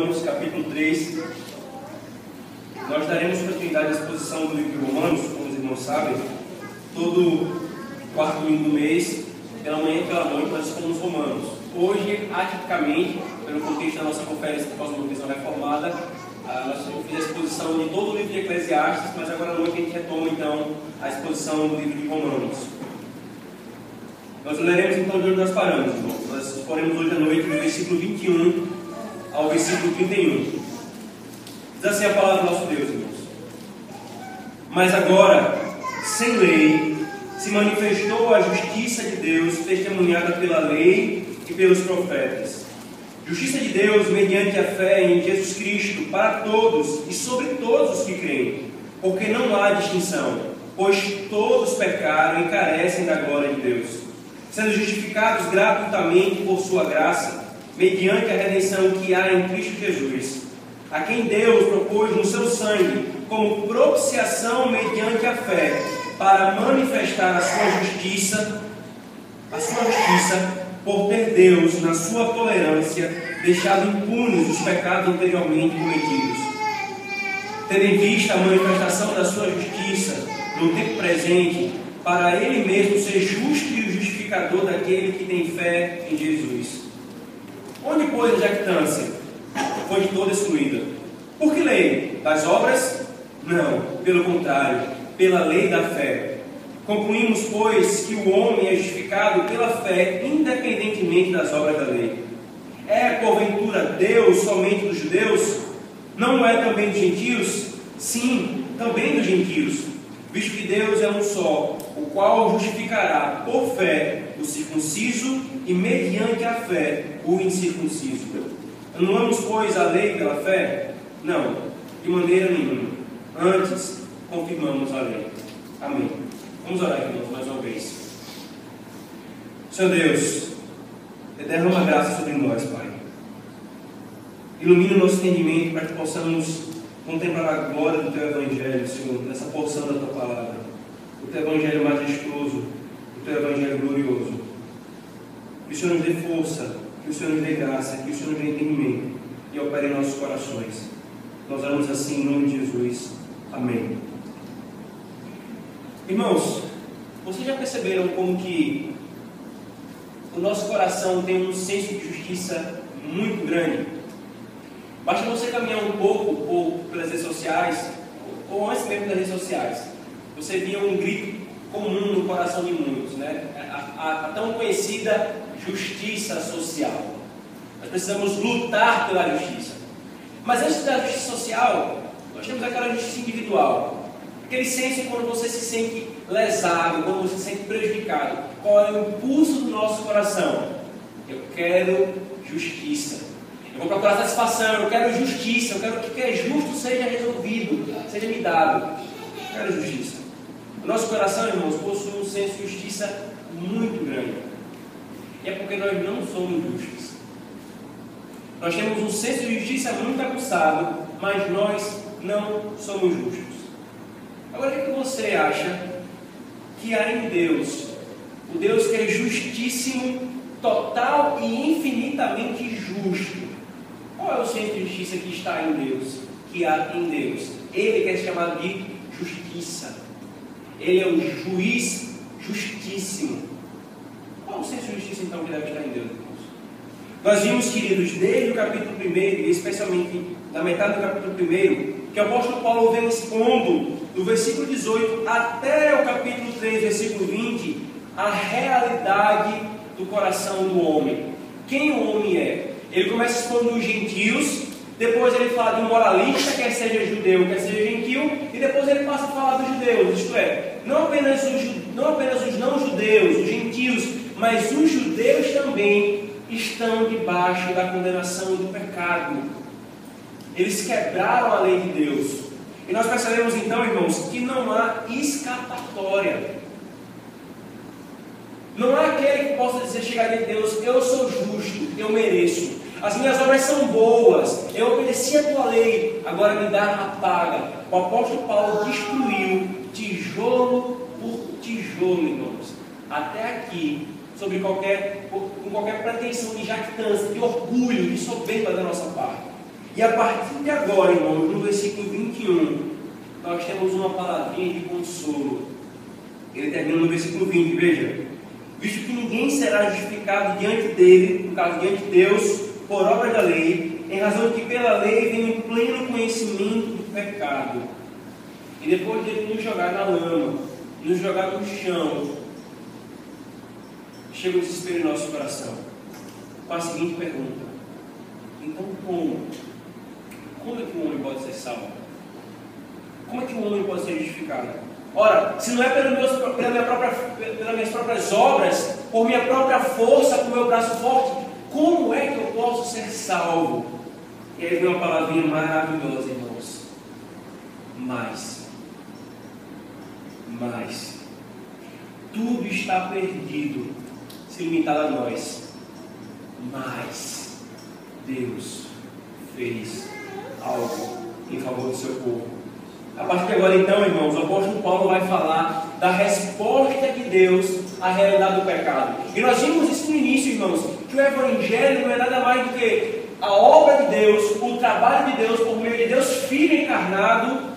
Romanos, capítulo 3. Nós daremos continuidade à exposição do livro de Romanos, como os irmãos sabem, todo quarto domingo do mês, pela manhã e pela noite, nós estamos Romanos. Hoje, atipicamente, pelo contexto da nossa conferência de pós-modernização reformada, nós fizemos a exposição de todo o livro de Eclesiastes, mas agora à noite a gente retoma então a exposição do livro de Romanos. Nós leremos então de onde nós paramos, irmãos. Nós poremos hoje à noite do versículo 21 ao versículo 31. Diz assim a palavra do nosso Deus, irmãos. Mas agora, sem lei, se manifestou a justiça de Deus, testemunhada pela lei e pelos profetas. Justiça de Deus mediante a fé em Jesus Cristo para todos e sobre todos os que creem, porque não há distinção, pois todos pecaram e carecem da glória de Deus, sendo justificados gratuitamente por sua graça, mediante a redenção que há em Cristo Jesus, a quem Deus propôs no seu sangue como propiciação mediante a fé, para manifestar a sua justiça, por ter Deus, na sua tolerância, deixado impunes os pecados anteriormente cometidos, tendo em vista a manifestação da sua justiça no tempo presente, para Ele mesmo ser justo e o justificador daquele que tem fé em Jesus. Onde, pois, a jactância? Foi de toda excluída. Por que lei? Das obras? Não, pelo contrário, pela lei da fé. Concluímos, pois, que o homem é justificado pela fé, independentemente das obras da lei. É, porventura, Deus somente dos judeus? Não é também dos gentios? Sim, também dos gentios, visto que Deus é um só, o qual justificará por fé o circunciso e mediante a fé o incircunciso. Anulamos, pois, a lei pela fé? Não, de maneira nenhuma. Antes, confirmamos a lei. Amém. Vamos orar, irmãos, mais uma vez. Senhor Deus, derrama graça sobre nós, Pai. Ilumina o nosso entendimento para que possamos contemplar a glória do Teu Evangelho, Senhor, nessa porção da Tua palavra. O Teu Evangelho majestoso, o Teu Evangelho glorioso. Que o Senhor nos dê força, que o Senhor nos dê graça, que o Senhor nos dê entendimento e opere em nossos corações. Nós oramos assim em nome de Jesus. Amém. Irmãos, vocês já perceberam como que o nosso coração tem um senso de justiça muito grande? Basta você caminhar um pouco ou pelas redes sociais, ou antes mesmo das redes sociais, você via um grito comum no coração de muitos, né? A tão conhecida justiça social. Nós precisamos lutar pela justiça. Mas antes da justiça social, nós temos aquela justiça individual. Aquele senso quando você se sente lesado, quando você se sente prejudicado. Qual é o impulso do nosso coração? Eu quero justiça. Eu vou procurar satisfação, eu quero justiça, eu quero que o que é justo seja resolvido, seja me dado. Eu quero justiça. O nosso coração, irmãos, possui um senso de justiça muito grande. E é porque nós não somos justos. Nós temos um senso de justiça muito aguçado, mas nós não somos justos. Agora, o que você acha que há em Deus? O Deus que é justíssimo, total e infinitamente justo. Qual é o senso de justiça que está em Deus? Que há em Deus? Ele que é chamado de justiça. Ele é o juiz justíssimo. Qual é o senso de justiça então que deve estar em Deus, irmãos? Nós vimos, queridos, desde o capítulo 1, e especialmente da metade do capítulo 1, que o apóstolo Paulo vem expondo, do versículo 18 até o capítulo 3, versículo 20, a realidade do coração do homem. Quem o homem é? Ele começa expondo os gentios, depois ele fala de um moralista, quer seja judeu, quer seja gentil, e depois ele passa a falar dos judeus, isto é, não apenas os não-judeus, os gentios, mas os judeus também estão debaixo da condenação do pecado. Eles quebraram a lei de Deus. E nós percebemos então, irmãos, que não há escapatória. Não há aquele que possa dizer, chegar diante de Deus, eu sou justo, eu mereço. As minhas obras são boas, eu obedeci a tua lei, agora me dá a paga. O apóstolo Paulo destruiu tijolo por tijolo, irmãos. Até aqui, com qualquer pretensão de jactância, de orgulho, de soberba da nossa parte. E a partir de agora, irmãos, no versículo 21, nós temos uma palavrinha de consolo. Ele termina no versículo 20, veja. Visto que ninguém será justificado diante dele, no caso, diante de Deus, por obra da lei, em razão de que pela lei vem o pleno conhecimento do pecado. E depois dele nos jogar na lama, nos jogar no chão, chega o desespero em nosso coração, com a seguinte pergunta: então como? Como é que o homem pode ser salvo? Como é que o homem pode ser justificado? Ora, se não é pelas minhas próprias obras, por minha própria força, com meu braço forte, como é que eu posso ser salvo? E aí vem uma palavrinha maravilhosa, irmãos. Mas, tudo está perdido, se limitar a nós. Mas, Deus fez algo em favor do seu povo. A partir de agora, então, irmãos, o apóstolo Paulo vai falar da resposta de Deus à realidade do pecado. E nós vimos isso no início, irmãos, que o Evangelho não é nada mais do que a obra de Deus, o trabalho de Deus, por meio de Deus Filho encarnado,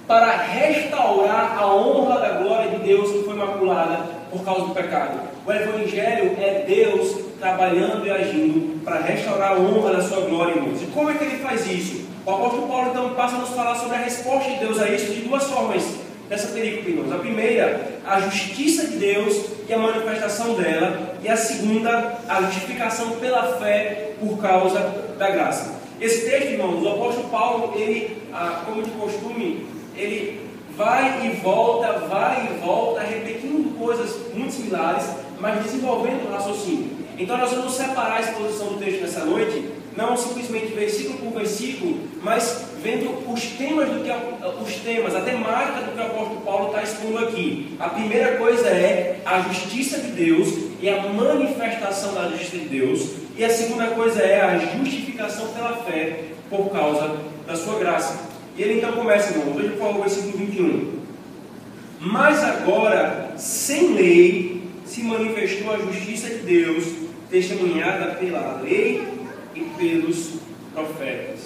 para restaurar a honra da glória de Deus que foi maculada por causa do pecado. O Evangelho é Deus trabalhando e agindo para restaurar a honra da sua glória, irmãos. E como é que ele faz isso? O apóstolo Paulo então passa a nos falar sobre a resposta de Deus a isso de duas formas nessa perícope, irmãos. A primeira, a justiça de Deus e a manifestação dela. E a segunda, a justificação pela fé por causa da graça. Esse texto, irmãos, o apóstolo Paulo, ele, como de costume, ele vai e volta, repetindo coisas muito similares, mas desenvolvendo o raciocínio. Então nós vamos separar a exposição do texto nessa noite, não simplesmente versículo por versículo, mas vendo os temas, a temática do que o apóstolo Paulo está expondo aqui. A primeira coisa é a justiça de Deus e a manifestação da justiça de Deus. E a segunda coisa é a justificação pela fé por causa da sua graça. E ele então começa, irmão, veja por favor o versículo 21. Mas agora, sem lei, se manifestou a justiça de Deus, testemunhada pela lei e pelos profetas.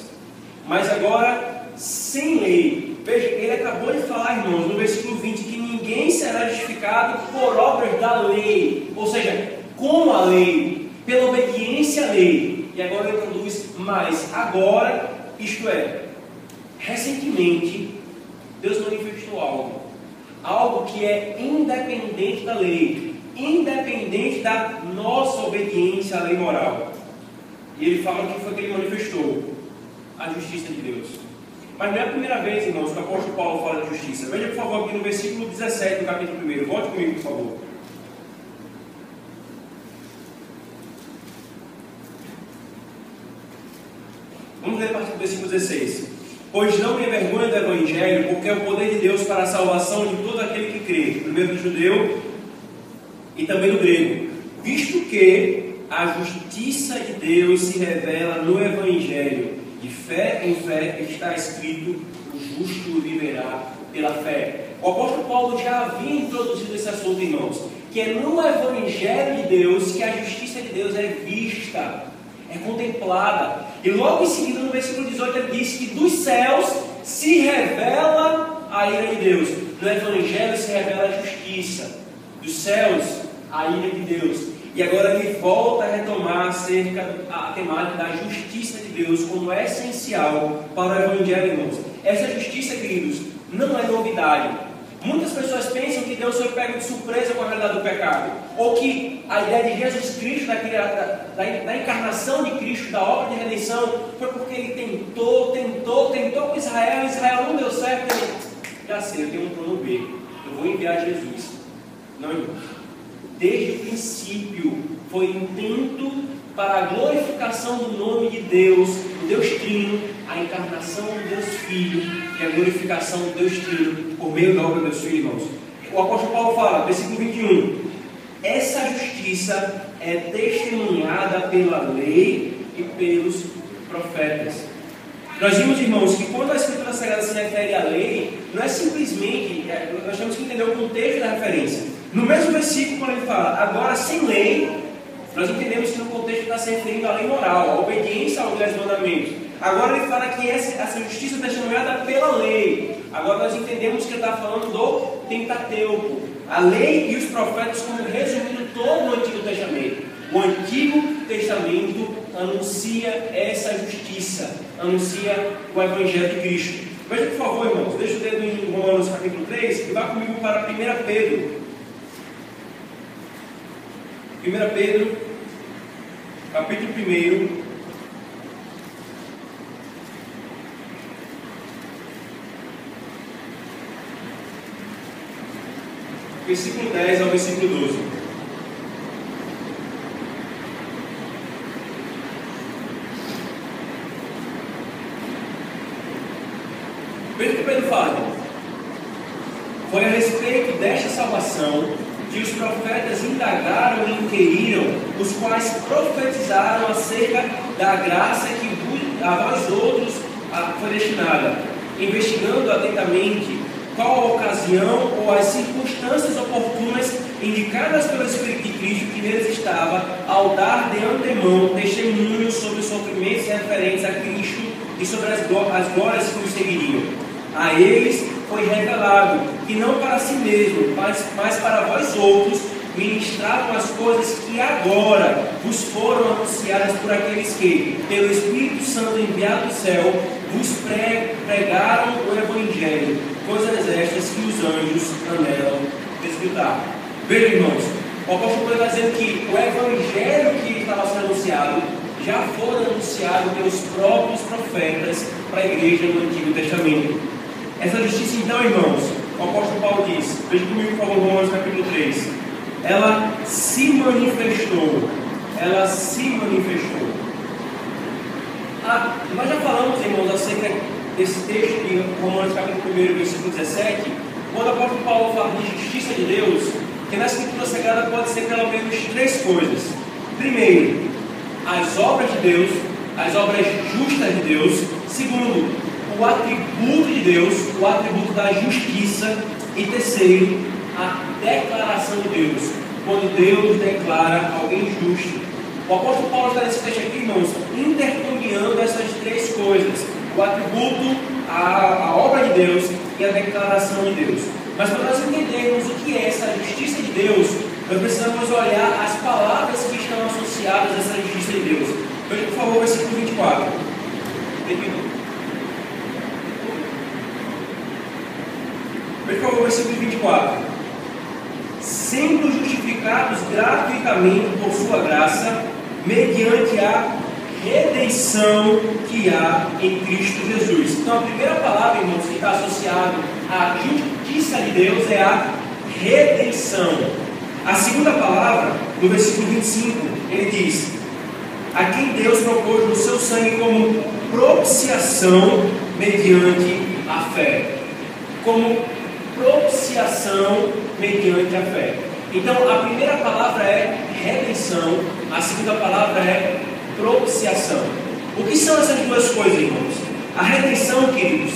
Mas agora, sem lei. Veja, ele acabou de falar, irmãos, no versículo 20, que ninguém será justificado por obras da lei. Ou seja, com a lei, pela obediência à lei. E agora ele introduz mais. Agora, isto é, recentemente, Deus manifestou algo que é independente da lei, independente da nossa obediência à lei moral. E ele fala o que foi que ele manifestou: a justiça de Deus. Mas não é a primeira vez, irmãos, que o apóstolo Paulo fala de justiça. Veja, por favor, aqui no versículo 17 do capítulo 1. Volte comigo, por favor. Vamos ler a partir do versículo 16. Pois não me envergonho do Evangelho, porque é o poder de Deus para a salvação de todo aquele que crê, primeiro do judeu e também do grego, visto que a justiça de Deus se revela no Evangelho. De fé em fé está escrito: o justo viverá pela fé. O apóstolo Paulo já havia introduzido esse assunto, irmãos, que é no Evangelho de Deus que a justiça de Deus é vista, é contemplada. E logo em seguida, no versículo 18, ele diz que dos céus se revela a ira de Deus. No Evangelho se revela a justiça. Dos céus, a ira de Deus. E agora ele volta a retomar acerca da temática da justiça de Deus como essencial para o Evangelho, irmãos. Essa justiça, queridos, não é novidade. Muitas pessoas pensam que Deus foi pego de surpresa com a realidade do pecado, ou que a ideia de Jesus Cristo, da encarnação de Cristo, da obra de redenção, foi porque ele tentou com Israel, Israel não deu certo. Ele, já sei, eu tenho um plano B, eu vou enviar Jesus. Não, irmão. Desde o princípio foi intento para a glorificação do nome de Deus, do Deus Trino, a encarnação do Deus Filho e a glorificação do Deus Trino por meio da obra do Deus Filho, irmãos. O apóstolo Paulo fala, versículo 21, essa justiça é testemunhada pela lei e pelos profetas. Nós vimos, irmãos, que quando a Escritura Sagrada se refere à lei, não é simplesmente, nós temos que entender o contexto da referência. No mesmo versículo, quando ele fala, agora sem lei, nós entendemos que no contexto está se referindo à lei moral, à obediência aos 10 mandamentos. Agora ele fala que essa justiça é testemunhada pela lei. Agora nós entendemos que ele está falando do Pentateuco. A lei e os profetas, como resumindo todo o Antigo Testamento. O Antigo Testamento anuncia essa justiça, anuncia o Evangelho de Cristo. Veja, por favor, irmãos, deixa o dedo em Romanos capítulo 3 e vá comigo para 1 Pedro. 1 Pedro, capítulo 1. Versículo 10 ao versículo 12. Veja o que Pedro fala. Foi a respeito desta salvação que os profetas indagaram e inquiriram, os quais profetizaram acerca da graça que a vós outros foi destinada, investigando atentamente qual a ocasião ou as circunstâncias oportunas indicadas pelo Espírito de Cristo que neles estava, ao dar de antemão testemunho sobre os sofrimentos referentes a Cristo e sobre as glórias que os seguiriam. A eles foi revelado que não para si mesmo, mas para vós outros, ministravam as coisas que agora vos foram anunciadas por aqueles que, pelo Espírito Santo enviado do céu, vos pregaram o Evangelho, coisas estas que os anjos anelam escutar. Vejam, irmãos, o apóstolo Pedro está dizendo que o Evangelho que estava sendo anunciado já foi anunciado pelos próprios profetas para a igreja no Antigo Testamento. Essa justiça, então, irmãos, o apóstolo Paulo diz, veja comigo, por favor, Romanos capítulo 3, ela se manifestou. Nós já falamos, irmãos, acerca desse texto de Romanos capítulo 1, versículo 17, quando o apóstolo Paulo fala de justiça de Deus, que na Escritura Sagrada pode ser pelo menos três coisas. Primeiro, as obras de Deus, as obras justas de Deus. Segundo, o atributo de Deus, o atributo da justiça. E terceiro, a declaração de Deus, quando Deus declara alguém justo. O apóstolo Paulo está nesse texto aqui, irmãos, intercambiando essas três coisas: o atributo, a obra de Deus e a declaração de Deus. Mas para nós entendermos o que é essa justiça de Deus, nós precisamos olhar as palavras que estão associadas a essa justiça de Deus. Veja, por favor, o versículo 24. Veja, por favor, o versículo 24. Sendo justificados gratuitamente por sua graça, mediante a redenção que há em Cristo Jesus. Então, a primeira palavra, irmãos, que está associada à justiça de Deus é a redenção. A segunda palavra, no versículo 25, ele diz: a quem Deus propôs no seu sangue como propiciação mediante a fé. Como propiciação mediante a fé. Então, a primeira palavra é redenção, a segunda palavra é propiciação. O que são essas duas coisas, irmãos? A redenção, queridos,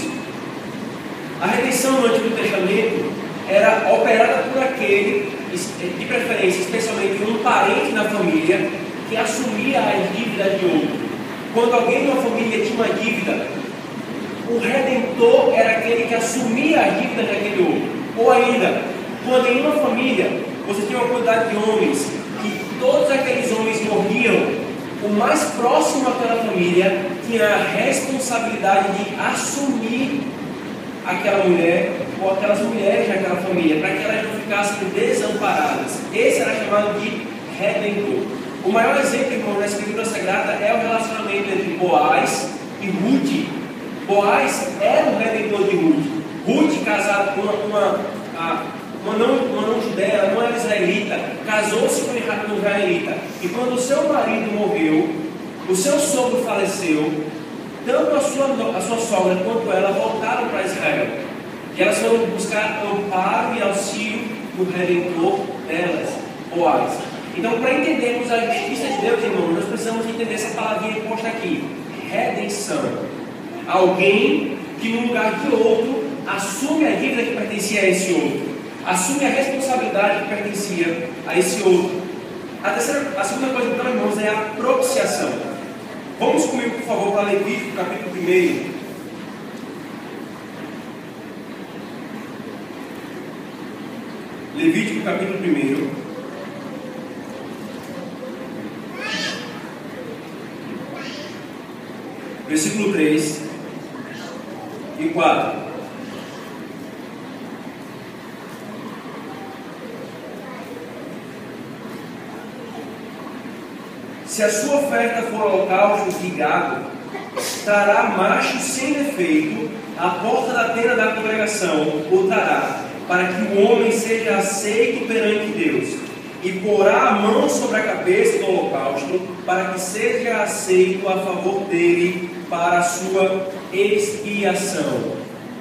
a redenção no Antigo Testamento era operada por aquele, de preferência, especialmente um parente na família, que assumia as dívidas de outro. Quando alguém na família tinha uma dívida, o redentor era aquele que assumia a dívida daquele outro. Ou ainda, quando em uma família você tinha uma quantidade de homens, que todos aqueles homens morriam, o mais próximo daquela família tinha a responsabilidade de assumir aquela mulher ou aquelas mulheres daquela família, para que elas não ficassem desamparadas. Esse era chamado de redentor. O maior exemplo, irmão, na Escritura Sagrada é o relacionamento entre Boaz e Ruth. Boaz era o redentor de Ruth. Ruth, casada com uma não judeia, ela não era israelita, casou-se com um israelita. E quando o seu marido morreu, o seu sogro faleceu, tanto a sua sogra quanto ela voltaram para Israel. E elas foram buscar amparo e auxílio do redentor delas, Boaz. Então, para entendermos a justiça de Deus, irmãos, nós precisamos entender essa palavrinha posta aqui: redenção. Alguém que no lugar de outro assume a dívida que pertencia a esse outro, assume a responsabilidade que pertencia a esse outro. A segunda coisa, então, irmãos, é a propiciação. Vamos comigo, por favor, para Levítico, capítulo 1. Levítico, capítulo 1. Versículo 3 e 4. Se a sua oferta for holocausto de gado, trará macho sem defeito à porta da tenda da congregação, o trará, para que o homem seja aceito perante Deus, e porá a mão sobre a cabeça do holocausto, para que seja aceito a favor dele para a sua expiação.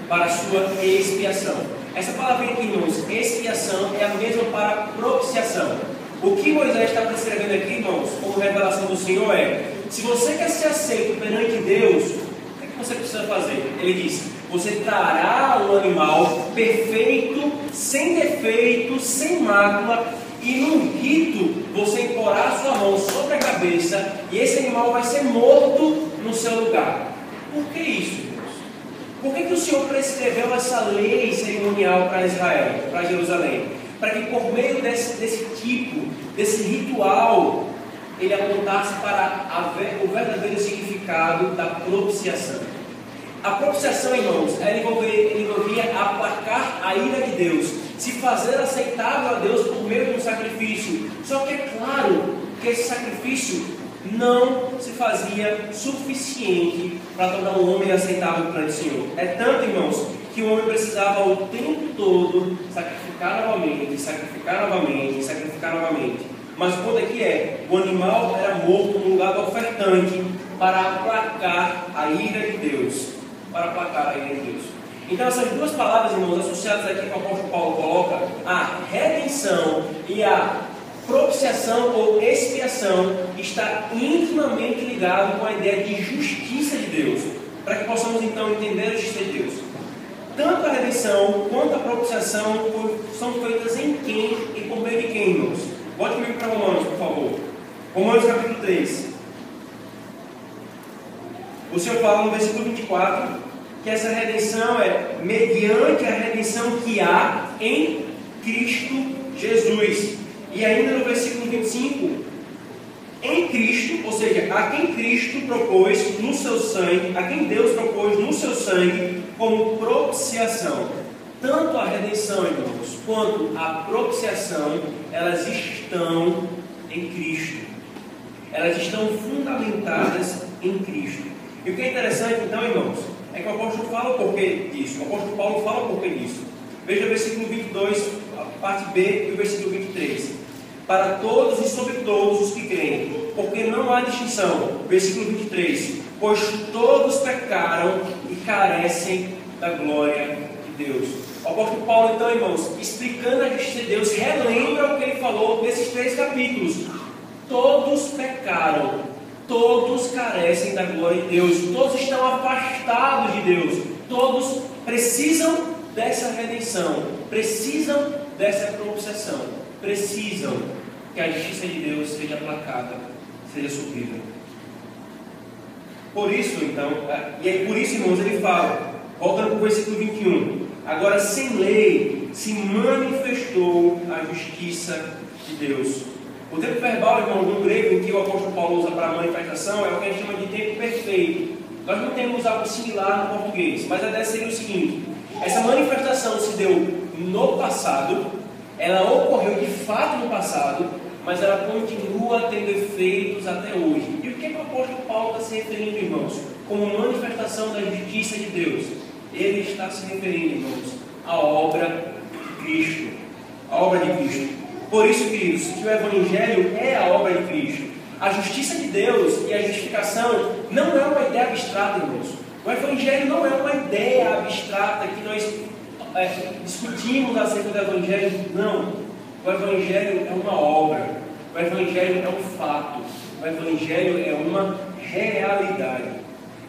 Para a sua expiação. Essa palavra aqui, irmãos, expiação, é a mesma para propiciação. O que Moisés está prescrevendo aqui, irmãos, como revelação do Senhor é: se você quer ser aceito perante Deus, o que você precisa fazer? Ele diz: você trará um animal perfeito, sem defeito, sem mácula, e num rito você imporá a sua mão sobre a cabeça, e esse animal vai ser morto no seu lugar. Por que isso, irmãos? Por que o Senhor prescreveu essa lei cerimonial para Israel, para Jerusalém? Para que por meio desse tipo, desse ritual, ele apontasse para o verdadeiro significado da propiciação. A propiciação, irmãos, ela envolvia aplacar a ira de Deus, se fazer aceitável a Deus por meio de um sacrifício. Só que é claro que esse sacrifício não se fazia suficiente para tornar o homem aceitável perante o Senhor. É tanto, irmãos, que o homem precisava o tempo todo sacrificar novamente, sacrificar novamente, sacrificar novamente. Mas o ponto aqui é: o animal era morto no lugar do ofertante para aplacar a ira de Deus. Para aplacar a ira de Deus. Então essas duas palavras, irmãos, associadas aqui que o apóstolo Paulo coloca, a redenção e a propiciação ou expiação, está intimamente ligado com a ideia de justiça de Deus, para que possamos então entender a justiça de Deus. Tanto a redenção quanto a propiciação são feitas em quem e por meio de quem, irmãos? Volte comigo para Romanos, por favor. Romanos capítulo 3. O Senhor fala no versículo 24 que essa redenção é mediante a redenção que há em Cristo Jesus. E ainda no versículo 25, em Cristo, ou seja, a quem Cristo propôs no seu sangue, a quem Deus propôs no seu sangue como propiciação. Tanto a redenção, irmãos, quanto a propiciação, elas estão em Cristo. Elas estão fundamentadas em Cristo. E o que é interessante, então, irmãos, é que o apóstolo fala o porquê disso. O apóstolo Paulo fala o porquê disso. Veja o versículo 22, a parte B, e o versículo 23. Para todos e sobre todos os que creem, porque não há distinção. Versículo 23. Pois todos pecaram e carecem da glória de Deus. O apóstolo Paulo, então, irmãos, explicando a justiça de Deus, relembra o que ele falou nesses 3 capítulos. Todos pecaram, todos carecem da glória de Deus, todos estão afastados de Deus, todos precisam dessa redenção, precisam dessa propiciação, precisam que a justiça de Deus seja aplacada, seja suprida. Por isso, então, e é por isso, irmãos, ele fala, voltando para o versículo 21, agora sem lei se manifestou a justiça de Deus. O tempo verbal, irmão, no grego, em que o apóstolo Paulo usa para a manifestação, é o que a gente chama de tempo perfeito. Nós não temos algo similar no português, mas a ideia seria o seguinte: essa manifestação se deu no passado, ela ocorreu de fato no passado, mas ela continua tendo efeitos até hoje. E o que o apóstolo Paulo está se referindo, irmãos? Como manifestação da justiça de Deus. Ele está se referindo, irmãos, à obra de Cristo. A obra de Cristo. Por isso, queridos, que o Evangelho é a obra de Cristo. A justiça de Deus e a justificação não é uma ideia abstrata, irmãos. O Evangelho não é uma ideia abstrata que nós discutimos acerca do Evangelho. Não. O Evangelho é uma obra. O Evangelho é um fato. O Evangelho é uma realidade.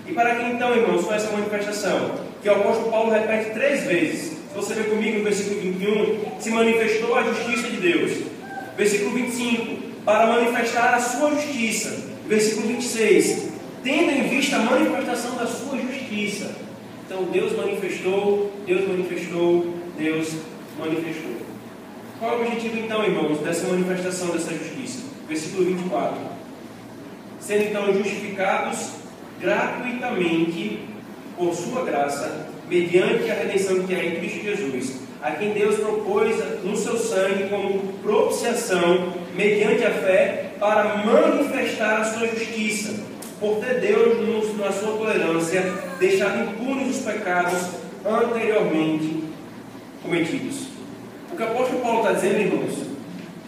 E para que então, irmãos, foi essa manifestação? Que o apóstolo Paulo repete 3 vezes. Se você ver comigo no versículo 21, se manifestou a justiça de Deus. Versículo 25, para manifestar a sua justiça. Versículo 26, tendo em vista a manifestação da sua justiça. Então Deus manifestou, Deus manifestou, Deus manifestou. Qual é o objetivo então, irmãos, dessa manifestação dessa justiça? Versículo 24. Sendo então justificados gratuitamente por sua graça, mediante a redenção que é em Cristo Jesus, a quem Deus propôs no seu sangue como propiciação, mediante a fé, para manifestar a sua justiça, por ter Deus, na sua tolerância, deixado impunes os pecados anteriormente cometidos. O que o apóstolo Paulo está dizendo, irmãos,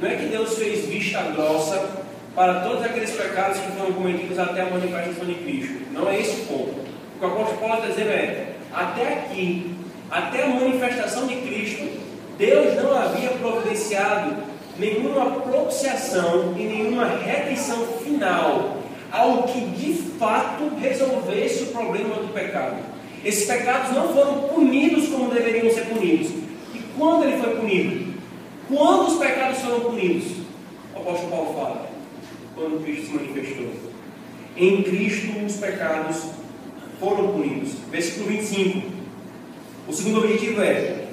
não é que Deus fez vista grossa para todos aqueles pecados que foram cometidos até a manifestação de Cristo. Não é esse o ponto. O que o apóstolo Paulo está dizendo é, até aqui, até a manifestação de Cristo, Deus não havia providenciado nenhuma propiciação e nenhuma redenção final, algo que de fato resolvesse o problema do pecado. Esses pecados não foram punidos como deveriam ser punidos. E quando ele foi punido? Quando os pecados foram punidos? O apóstolo Paulo fala, quando Cristo se manifestou. Em Cristo os pecados foram punidos. Versículo 25. O segundo objetivo é,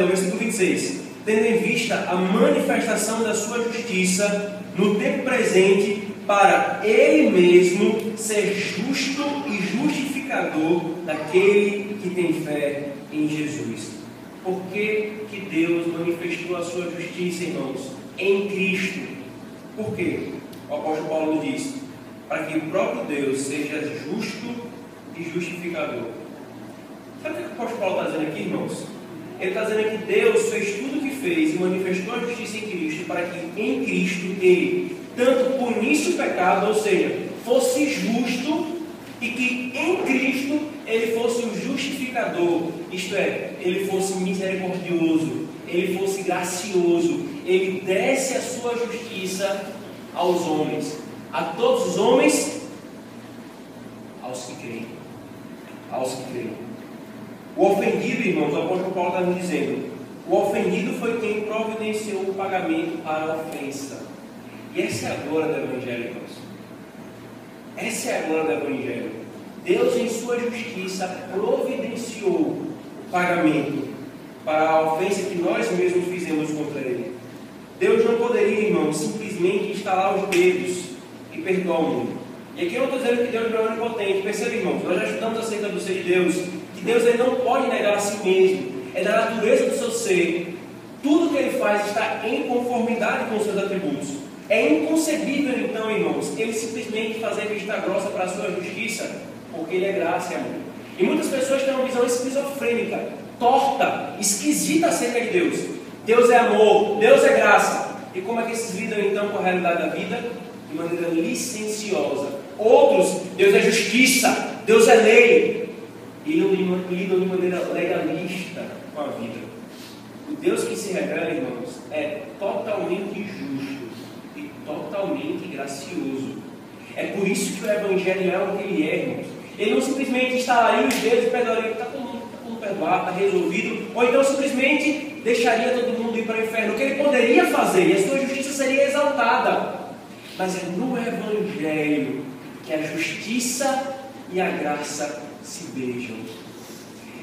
versículo 26. Tendo em vista a manifestação da sua justiça no tempo presente, para Ele mesmo ser justo e justificador daquele que tem fé em Jesus. Por que Deus manifestou a sua justiça, irmãos? Em Cristo. Por quê? O apóstolo Paulo nos diz, para que o próprio Deus seja justo e justificador. Sabe o que o apóstolo Paulo está dizendo aqui, irmãos? Ele está dizendo que Deus fez tudo o que fez e manifestou a justiça em Cristo, para que em Cristo Ele tanto punisse o pecado, ou seja, fosse justo, e que em Cristo Ele fosse o justificador, isto é, Ele fosse misericordioso, Ele fosse gracioso, Ele desse a sua justiça aos homens, a todos os homens, aos que creem. Aos que creem. O ofendido, irmãos, o apóstolo Paulo está nos dizendo, o ofendido foi quem providenciou o pagamento para a ofensa. E essa é a glória do Evangelho, irmãos. Essa é a glória do Evangelho. Deus, em sua justiça, providenciou o pagamento para a ofensa que nós mesmos fizemos contra Ele. Deus não poderia, irmãos, simplesmente instalar os dedos e perdoar o mundo. E aqui eu não estou dizendo que Deus não é onipotente. Percebe, irmãos, nós já estudamos acerca do ser de Deus, que Deus ele não pode negar a si mesmo. É da natureza do seu ser. Tudo que Ele faz está em conformidade com os seus atributos. É inconcebível, então, irmãos, Ele simplesmente fazer vista grossa para a sua justiça, porque Ele é graça e amor. E muitas pessoas têm uma visão esquizofrênica, torta, esquisita acerca de Deus. Deus é amor, Deus é graça. E como é que eles lidam, então, com a realidade da vida? De maneira licenciosa. Outros, Deus é justiça, Deus é lei. E lidam de maneira legalista com a vida. O Deus que se revela, irmãos, é totalmente justo e totalmente gracioso. É por isso que o Evangelho é o que ele é, irmãos. Ele não simplesmente instalaria os dedos e perdoaria, está todo mundo perdoado, está resolvido, ou então simplesmente deixaria todo mundo ir para o inferno, o que ele poderia fazer, e a sua justiça seria exaltada. Mas é no Evangelho que a justiça e a graça se beijam.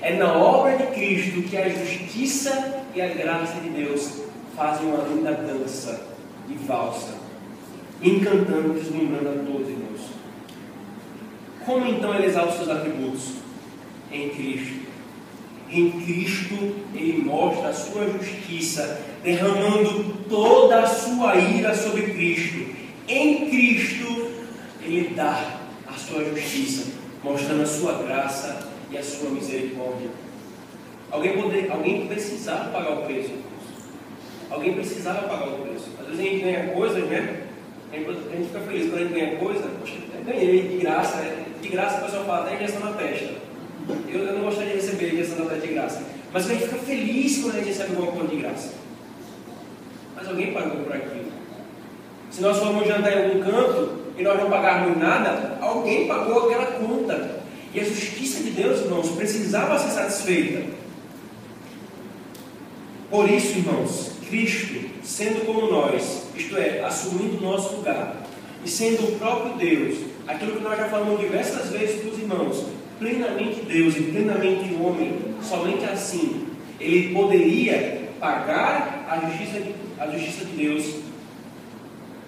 É na obra de Cristo que a justiça e a graça de Deus fazem uma linda dança de valsa, encantando e deslumbrando a todos, irmãos. Como então ele exalta os seus atributos? Em Cristo. Em Cristo ele mostra a sua justiça, derramando toda a sua ira sobre Cristo. Em Cristo ele dá a sua justiça, mostrando a sua graça e a sua misericórdia. Alguém precisava pagar o preço. Alguém precisava pagar o preço. Às vezes a gente ganha coisas, né? A gente fica feliz quando a gente ganha coisa. Poxa, eu ganhei de graça, né? De graça o pessoal fala, até injeção na testa. Eu não gostaria de receber injeção na testa de graça. Mas a gente fica feliz quando a gente recebe alguma coisa de graça. Mas alguém pagou por aquilo. Se nós formos jantar em algum canto e nós não pagarmos nada, alguém pagou aquela conta. E a justiça de Deus, irmãos, precisava ser satisfeita. Por isso, irmãos, Cristo, sendo como nós, isto é, assumindo o nosso lugar, e sendo o próprio Deus, aquilo que nós já falamos diversas vezes para os irmãos, plenamente Deus e plenamente homem, somente assim ele poderia pagar a justiça de Deus,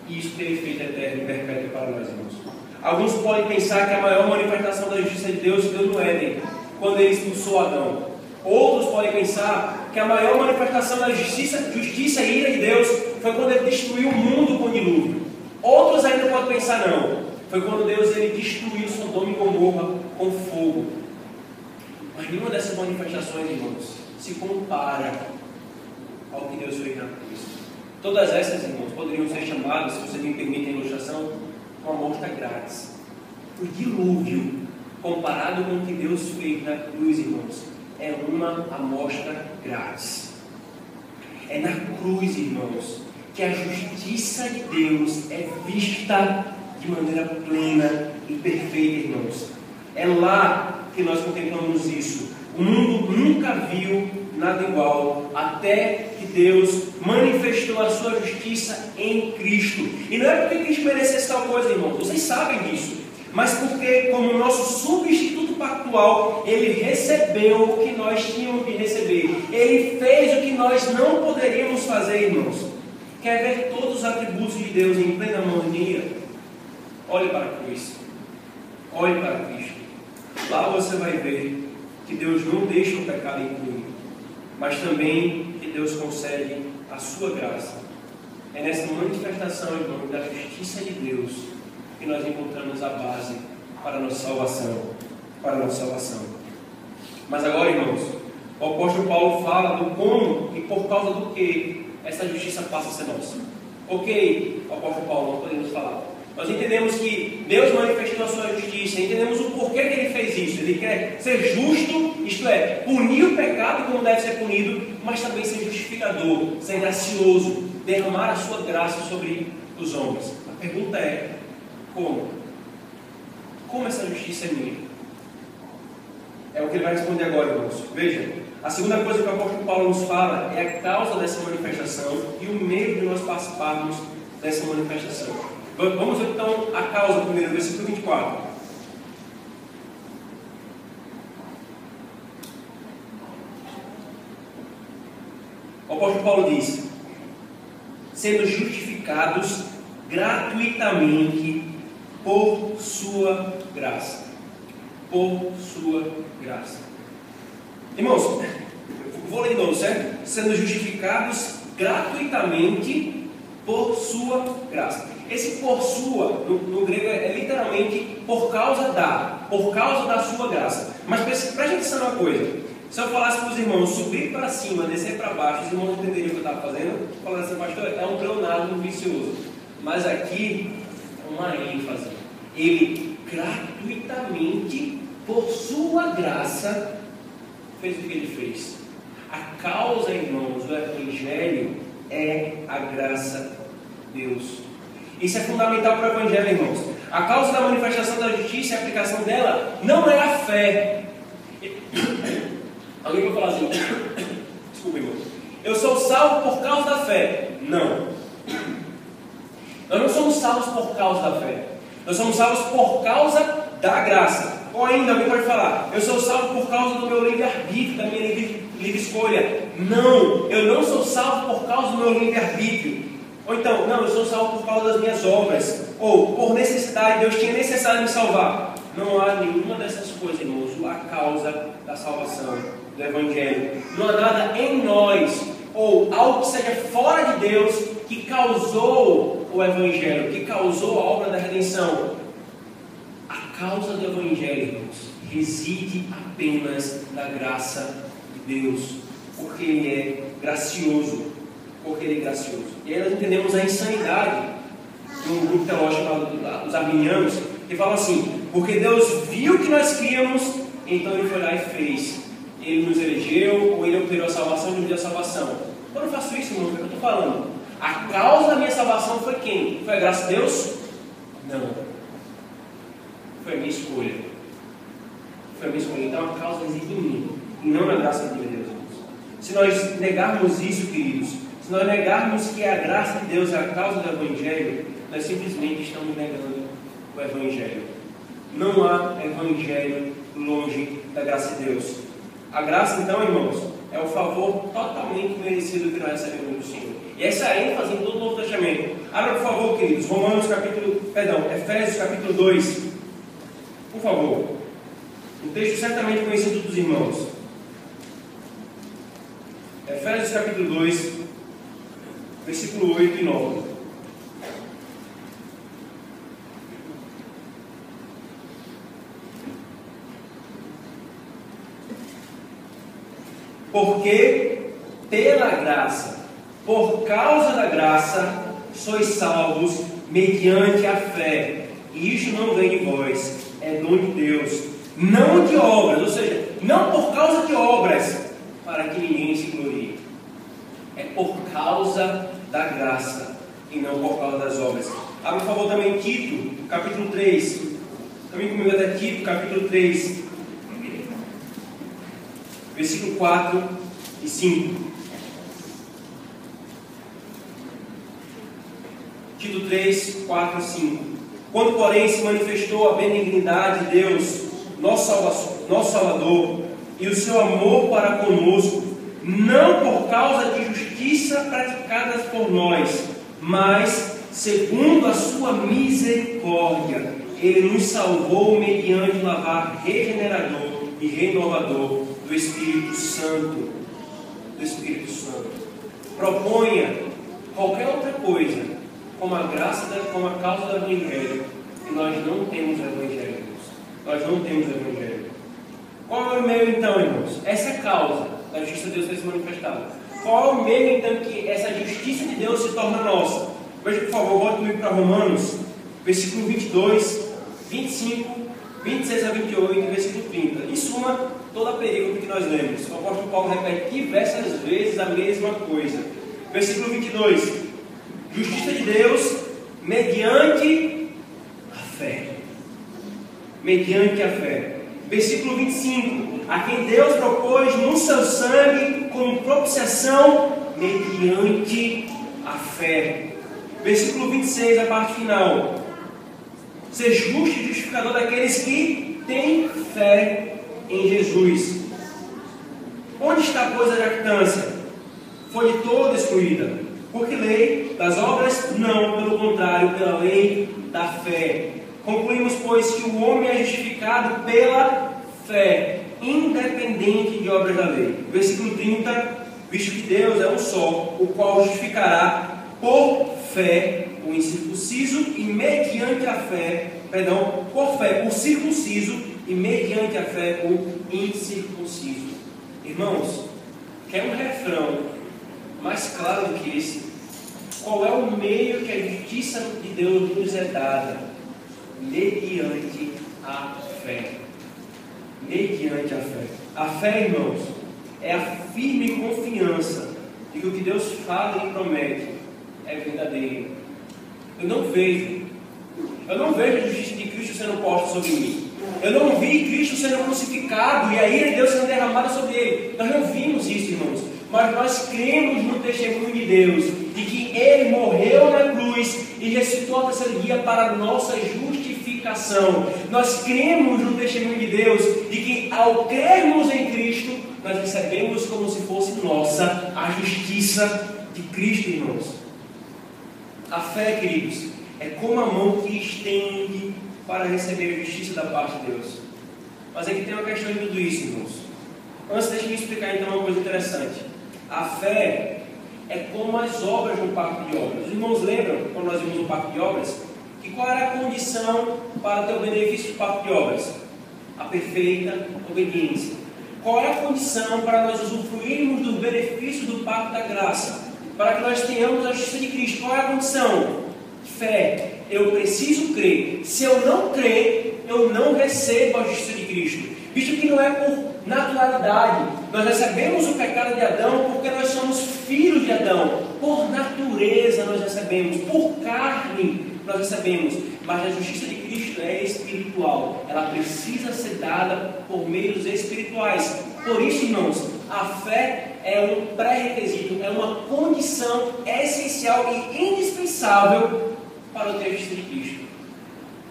e isso ter efeito eterno e perpétuo para nós, irmãos. Alguns podem pensar que a maior manifestação da justiça de Deus se deu no Éden, quando ele expulsou Adão. Outros podem pensar que a maior manifestação da justiça e ira de Deus foi quando ele destruiu o mundo com o dilúvio. Outros ainda podem pensar, não, foi quando Deus ele destruiu Sodoma e Gomorra com fogo. Mas nenhuma dessas manifestações, irmãos, se compara ao que Deus fez na cruz. Todas essas, irmãos, poderiam ser chamadas, se você me permite a ilustração, uma amostra grátis. O dilúvio, comparado com o que Deus fez na cruz, irmãos, é uma amostra grátis. É na cruz, irmãos, que a justiça de Deus é vista de maneira plena e perfeita, irmãos. É lá que nós contemplamos isso. O mundo nunca viu nada igual, até que Deus manifestou a sua justiça em Cristo. E não é porque Cristo merecesse tal coisa, irmãos, vocês sabem disso, mas porque, como nosso substituto pactual, Ele recebeu o que nós tínhamos que receber. Ele fez o que nós não poderíamos fazer, irmãos. Quer ver todos os atributos de Deus em plena harmonia? Olhe para a cruz. Olhe para Cristo. Lá você vai ver que Deus não deixa o pecado impune, mas também que Deus concede a sua graça. É nessa manifestação, irmão, da justiça de Deus que nós encontramos a base para a nossa salvação. Mas agora, irmãos, o apóstolo Paulo fala do como e por causa do que essa justiça passa a ser nossa. Ok, o apóstolo Paulo, não podemos falar. Nós entendemos que Deus manifestou a sua justiça, entendemos o porquê que Ele fez isso. Ele quer ser justo, isto é, punir o pecado como deve ser punido, mas também ser justificador, ser gracioso, derramar a sua graça sobre os homens. A pergunta é, como? Como essa justiça é minha? É o que ele vai responder agora, irmãos. Veja, a segunda coisa que o apóstolo Paulo nos fala é a causa dessa manifestação e o meio de nós participarmos dessa manifestação. Vamos ver então a causa primeiro, versículo 24. O apóstolo Paulo diz: sendo justificados gratuitamente por sua graça. Por sua graça. Irmãos, eu vou ler de novo, certo? Sendo justificados gratuitamente por sua graça. Esse por sua, no grego, é literalmente por causa da sua graça. Mas preste atenção numa coisa. Se eu falasse para os irmãos subir para cima, descer para baixo, os irmãos entenderiam o que eu estava fazendo. Falando assim, pastor, é um pleonasmo vicioso. Mas aqui é uma ênfase. Ele gratuitamente, por sua graça, fez o que ele fez. A causa, irmãos, do Evangelho é a graça de Deus. Isso é fundamental para o Evangelho, irmãos. A causa da manifestação da justiça e a aplicação dela não é a fé. Alguém vai falar assim, desculpa, irmão. Eu sou salvo por causa da fé. Não. Nós não somos salvos por causa da fé. Nós somos salvos por causa da graça. Ou ainda, alguém pode falar, eu sou salvo por causa do meu livre-arbítrio, da minha livre escolha. Não, eu não sou salvo por causa do meu livre-arbítrio. Ou então, não, eu sou salvo por causa das minhas obras. Ou, por necessidade, Deus tinha necessário me salvar. Não há nenhuma dessas coisas, irmãos, a causa da salvação, do Evangelho. Não há nada em nós, ou algo que seja fora de Deus, que causou o Evangelho, que causou a obra da redenção. A causa do Evangelho, irmãos, reside apenas na graça de Deus, porque Ele é gracioso. E aí nós entendemos a insanidade de um grupo teológico chamado os arminianos, que fala assim, porque Deus viu que nós queríamos, então Ele foi lá e fez. Ele nos elegeu, ou Ele operou a salvação e nos deu a salvação. Quando eu faço isso, irmão, o que eu estou falando? A causa da minha salvação foi quem? Foi a graça de Deus? Não. Foi a minha escolha. Então a causa reside em mim, e não na graça de Deus. Se nós negarmos isso, queridos, se nós negarmos que a graça de Deus é a causa do Evangelho, nós simplesmente estamos negando o Evangelho. Não há Evangelho longe da graça de Deus. A graça, então, irmãos, é o favor totalmente merecido que nós recebemos do Senhor. E essa é a ênfase em todo o Novo Testamento. Abra, por favor, queridos, Efésios capítulo 2. Por favor. Um texto certamente conhecido dos irmãos. Efésios capítulo 2, versículo 8 e 9. Porque pela graça, por causa da graça, sois salvos mediante a fé. E isto não vem de vós, é dom de Deus, não de obras, ou seja, não por causa de obras, para que ninguém se glorie. É por causa da graça e não por causa das obras. Abra, por favor, também Tito, capítulo 3. Também comigo até Tito, capítulo 3. Versículo 4 e 5. Tito 3, 4 e 5. Quando, porém, se manifestou a benignidade de Deus, nosso Salvador, e o seu amor para conosco, não por causa de justiça praticada por nós, mas segundo a sua misericórdia, Ele nos salvou mediante o lavar regenerador e renovador do Espírito Santo. Do Espírito Santo. Proponha qualquer outra coisa como a graça, como a causa do Evangelho, e nós não temos Evangelho. Nós não temos Evangelho. Qual é o meio então, irmãos? Essa é a causa da justiça de Deus ter se manifestado. Qual é o meio então que essa justiça de Deus se torna nossa? Veja, por favor, volte comigo para Romanos, versículo 22, 25, 26 a 28 e versículo 30. Em suma, toda a perícope que nós lemos. O apóstolo Paulo repete diversas vezes a mesma coisa. Versículo 22. Justiça de Deus mediante a fé. Mediante a fé. Versículo 25. A quem Deus propôs no seu sangue como propiciação mediante a fé. Versículo 26, a parte final. Ser justo e justificador daqueles que têm fé em Jesus. Onde está a coisa da jactância? Foi de toda excluída. Porque lei das obras? Não, pelo contrário, pela lei da fé. Concluímos, pois, que o homem é justificado pela fé, independente de obras da lei. Versículo 30, visto que Deus é um só, o qual justificará por fé o incircunciso e mediante a fé, por fé o circunciso e mediante a fé o incircunciso. Irmãos, quer um refrão mais claro do que esse? Qual é o meio que a justiça de Deus nos é dada? Mediante a fé. Mediante a fé. A fé, irmãos, é a firme confiança de que o que Deus fala e promete é verdadeiro. Eu não vejo a justiça de Cristo sendo posta sobre mim. Eu não vi Cristo sendo crucificado e a ira de Deus sendo derramada sobre ele. Nós não vimos isso, irmãos. Mas nós cremos no testemunho de Deus, de que Ele morreu na cruz e ressuscitou ao terceiro dia para a nossa justificação. Nós cremos no testemunho de Deus, de que ao crermos em Cristo, nós recebemos como se fosse nossa a justiça de Cristo, irmãos. A fé, queridos, é como a mão que estende para receber a justiça da parte de Deus. Mas aqui tem uma questão de tudo isso, irmãos. Antes, deixa eu explicar então uma coisa interessante. A fé é como as obras no pacto de obras. Os irmãos lembram, quando nós vimos o pacto de obras, que qual era a condição para ter o benefício do pacto de obras? A perfeita obediência. Qual é a condição para nós usufruirmos do benefício do pacto da graça? Para que nós tenhamos a justiça de Cristo. Qual é a condição? Fé. Eu preciso crer. Se eu não crer, eu não recebo a justiça de Cristo. Visto que não é por naturalidade. Nós recebemos o pecado de Adão porque nós somos filhos de Adão. Por natureza nós recebemos. Por carne nós recebemos. Mas a justiça de Cristo é espiritual. Ela precisa ser dada por meios espirituais. Por isso, irmãos, a fé é um pré-requisito, é uma condição essencial e indispensável para o ter a justiça de Cristo.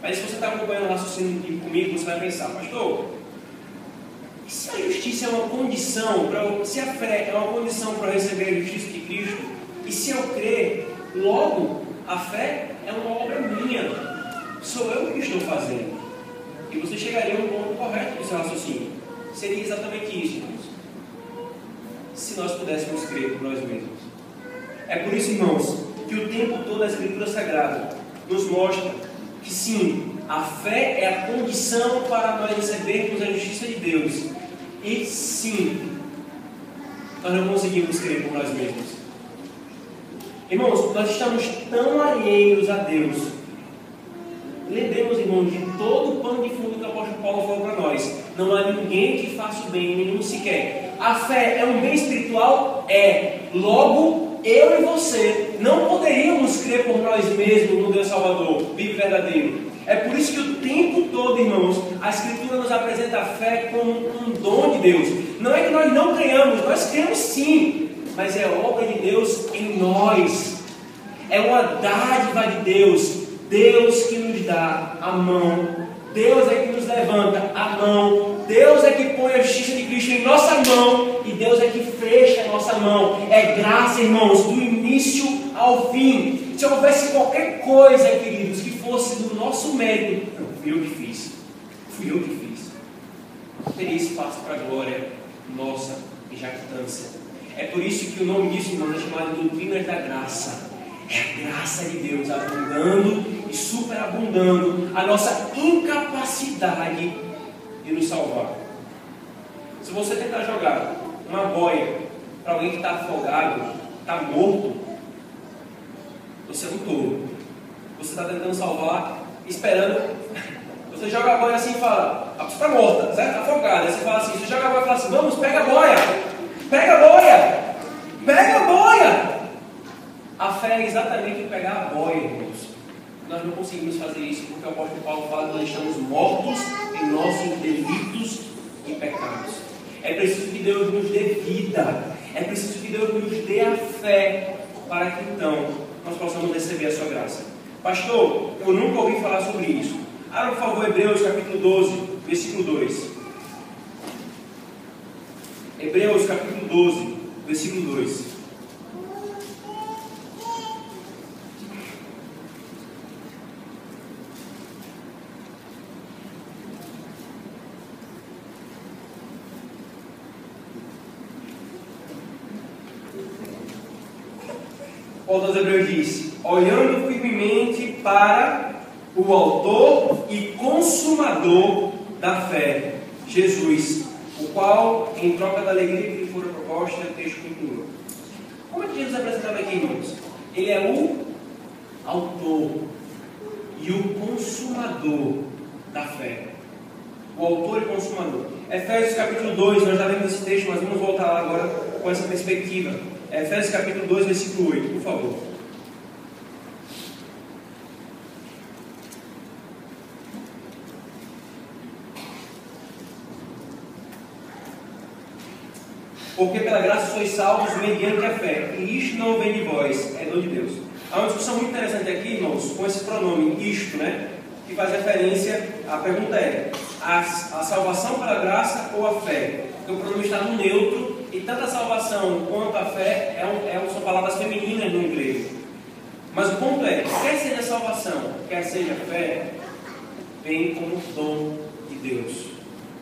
Mas se você está acompanhando o raciocínio comigo, você vai pensar, pastor, e se a justiça é uma condição, se a fé é uma condição para receber a justiça de Cristo, e se eu crer, logo a fé é uma obra minha, sou eu que estou fazendo. E você chegaria a um ponto correto do seu raciocínio. Seria exatamente isso, irmãos. Se nós pudéssemos crer por nós mesmos. É por isso, irmãos, que o tempo todo a Escritura Sagrada nos mostra que sim, a fé é a condição para nós recebermos a justiça de Deus. E sim, nós não conseguimos crer por nós mesmos. Irmãos, nós estamos tão alheios a Deus. Lembremos, irmãos, de todo o pano de fundo que o apóstolo Paulo falou para nós. Não há ninguém que faça o bem, nenhum sequer. A fé é um bem espiritual? É. Logo, eu e você não poderíamos crer por nós mesmos no Deus Salvador, vivo e verdadeiro. É por isso que o tempo todo, irmãos, a Escritura nos apresenta a fé como um dom de Deus. Não é que nós não cremos, nós cremos sim, mas é obra de Deus em nós. É uma dádiva de Deus. Deus que nos dá a mão, Deus é que nos levanta a mão, Deus é que põe a justiça de Cristo em nossa mão e Deus é que fecha a nossa mão. É graça, irmãos, do início ao fim. Se houvesse qualquer coisa, queridos, que fosse do nosso mérito, não, fui eu que fiz, não teria espaço para a glória nossa e jactância. É por isso que o nome disso, irmãos, é chamado de doutrinas da graça. É a graça de Deus abundando e superabundando a nossa incapacidade de nos salvar. Se você tentar jogar uma boia para alguém que está afogado, está morto, você é um tolo. Você está tentando salvar, esperando. Você joga a boia assim e fala, a pessoa está morta, certo? Está afogada. Aí você fala assim, você joga a boia e fala assim, vamos, pega a boia, pega a boia, pega a boia. A fé é exatamente pegar a boia, irmãos. Nós não conseguimos fazer isso porque o apóstolo Paulo fala que nós estamos mortos em nossos delitos e pecados. É preciso que Deus nos dê vida. É preciso que Deus nos dê a fé para que então nós possamos receber a sua graça. Pastor, eu nunca ouvi falar sobre isso. Abra, por favor, Hebreus capítulo 12, versículo 2. Hebreus capítulo 12, versículo 2. Paulo aos Hebreus diz, olhando firmemente para o autor e consumador da fé, Jesus, o qual, em troca da alegria que lhe fora proposta, o texto continua. Como é que Jesus é apresentado aqui, irmãos? Ele é o autor e o consumador da fé. O autor e consumador. Efésios capítulo 2, nós já lemos esse texto, mas vamos voltar lá agora com essa perspectiva. Efésios capítulo 2, versículo 8, por favor. Porque pela graça sois salvos mediante a fé, e isto não vem de vós, é dom de Deus. Há uma discussão muito interessante aqui, irmãos, com esse pronome isto, né? Que faz referência, a pergunta é, a salvação pela graça ou a fé? Porque o pronome está no neutro, e tanto a salvação quanto a fé são palavras femininas no inglês. Mas o ponto é, quer seja salvação, quer seja fé, vem como dom de Deus.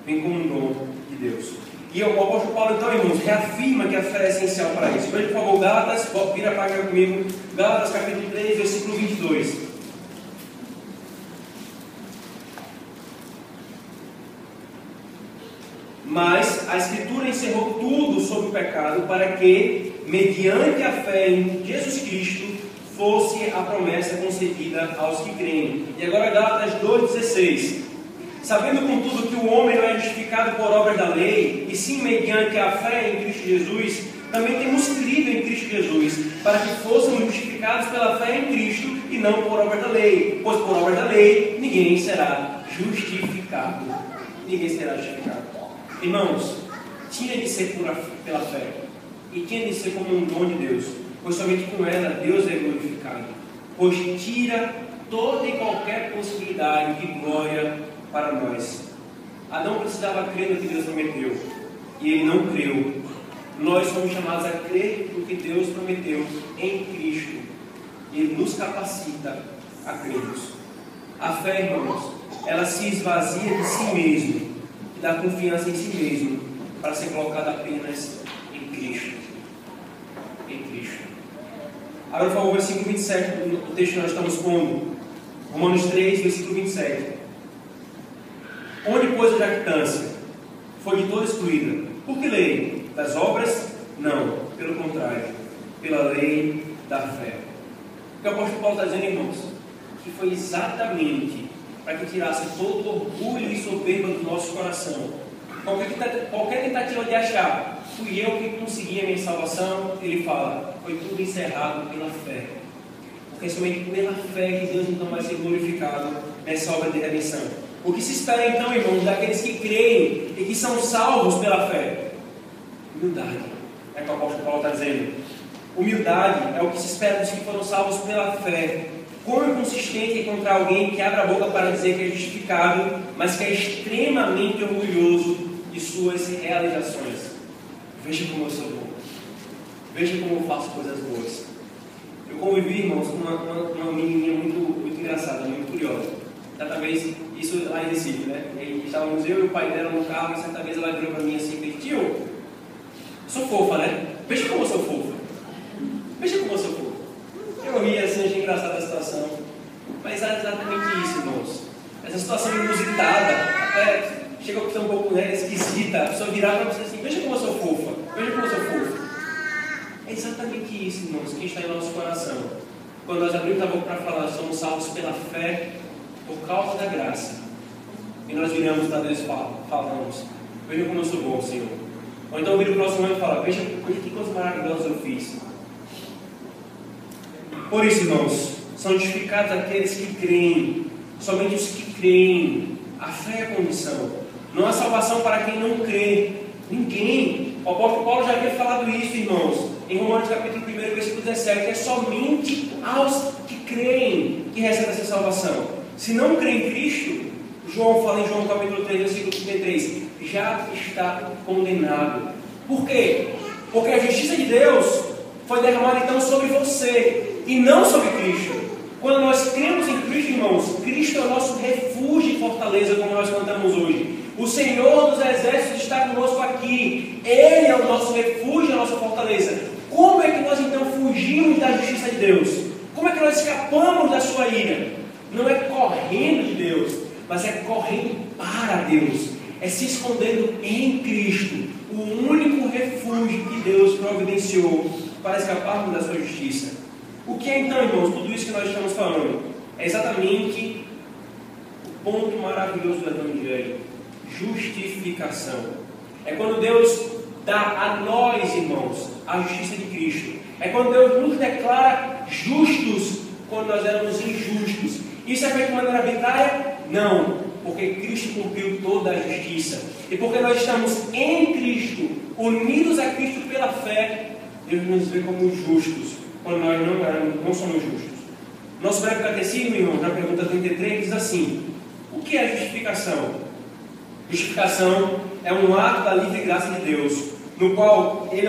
Vem como um dom de Deus. E o apóstolo Paulo, então, irmãos, reafirma que a fé é essencial para isso. Veja, por favor, Gálatas, vira a página comigo, Gálatas capítulo 3, versículo 22. Mas a Escritura encerrou tudo sobre o pecado para que, mediante a fé em Jesus Cristo, fosse a promessa concedida aos que creem. E agora Gálatas 2,16. Sabendo, contudo, que o homem não é justificado por obras da lei, e sim mediante a fé em Cristo Jesus, também temos crido em Cristo Jesus, para que fôssemos justificados pela fé em Cristo e não por obras da lei. Pois por obras da lei ninguém será justificado. Ninguém será justificado. Irmãos, tinha de ser pela fé, e tinha de ser como um dom de Deus, pois somente com ela Deus é glorificado, pois tira toda e qualquer possibilidade de glória para nós. Adão precisava crer no que Deus prometeu, e ele não creu. Nós somos chamados a crer no que Deus prometeu em Cristo, e Ele nos capacita a crermos. A fé, irmãos, ela se esvazia de si mesmo, e dá confiança em si mesmo, para ser colocada apenas em Cristo. Em Cristo. Agora, por favor, o versículo 27 do texto que nós estamos pondo. Romanos 3, versículo 27. Onde, pois, a jactância foi de toda excluída? Por que lei? Das obras? Não, pelo contrário, pela lei da fé. O que o apóstolo Paulo está dizendo, irmãos? Que foi exatamente para que tirasse todo o orgulho e soberba do nosso coração. Qualquer tentativa de achar, fui eu que consegui a minha salvação, ele fala, foi tudo encerrado pela fé. Porque somente pela fé que Deus então vai ser glorificado nessa obra de redenção. O que se espera então, irmãos, daqueles que creem e que são salvos pela fé? Humildade. É o que o apóstolo Paulo está dizendo. Humildade é o que se espera dos que foram salvos pela fé. Como é consistente encontrar alguém que abre a boca para dizer que é justificado, mas que é extremamente orgulhoso de suas realizações? Veja como eu sou bom. Veja como eu faço coisas boas. Eu convivi, irmãos, com uma menininha muito engraçada, muito curiosa. Certa vez, isso lá em Recife, né? E estávamos eu e o pai dela no carro, e certa vez ela virou para mim assim e disse: tio, sou fofa, né? Veja como eu sou fofa. Veja como eu sou fofa. Eu ri assim, achei engraçada a situação. Mas é exatamente isso, irmãos. Essa situação inusitada, até chega a ser um pouco, né, esquisita. A pessoa virar para você assim: veja como eu sou fofa. Veja como eu sou fofa. É exatamente isso, irmãos, que está em nosso coração. Quando nós abrimos a boca para falar, somos salvos pela fé, por causa da graça. E nós viramos para Deus e falamos: veja como eu sou bom, Senhor. Ou então vira o próximo ano e fala: veja que coisa maravilhosa eu fiz. Por isso, irmãos, são justificados aqueles que creem. Somente os que creem. A fé é a condição. Não há salvação para quem não crê. Ninguém. O apóstolo Paulo já havia falado isso, irmãos, em Romanos capítulo 1, versículo 17, que é somente aos que creem que recebem essa salvação. Se não crê em Cristo, João fala em João capítulo 3, versículo 33, já está condenado. Por quê? Porque a justiça de Deus foi derramada então sobre você e não sobre Cristo. Quando nós cremos em Cristo, irmãos, Cristo é o nosso refúgio e fortaleza, como nós cantamos hoje. O Senhor dos Exércitos está conosco aqui. Ele é o nosso refúgio e a nossa fortaleza. Como é que nós então fugimos da justiça de Deus? Como é que nós escapamos da sua ira? Não é correndo de Deus, mas é correndo para Deus. É se escondendo em Cristo, o único refúgio que Deus providenciou para escaparmos da sua justiça. O que é então, irmãos, tudo isso que nós estamos falando? É exatamente o ponto maravilhoso do Evangelho: justificação. É quando Deus dá a nós, irmãos, a justiça de Cristo. É quando Deus nos declara justos quando nós éramos injustos. Isso é feito de maneira arbitrária? Não, porque Cristo cumpriu toda a justiça. E porque nós estamos em Cristo, unidos a Cristo pela fé, Deus nos vê como justos, quando nós não somos justos. Nosso breve catecismo, irmão, na pergunta 33, diz assim: o que é justificação? Justificação é um ato da livre graça de Deus, no qual Ele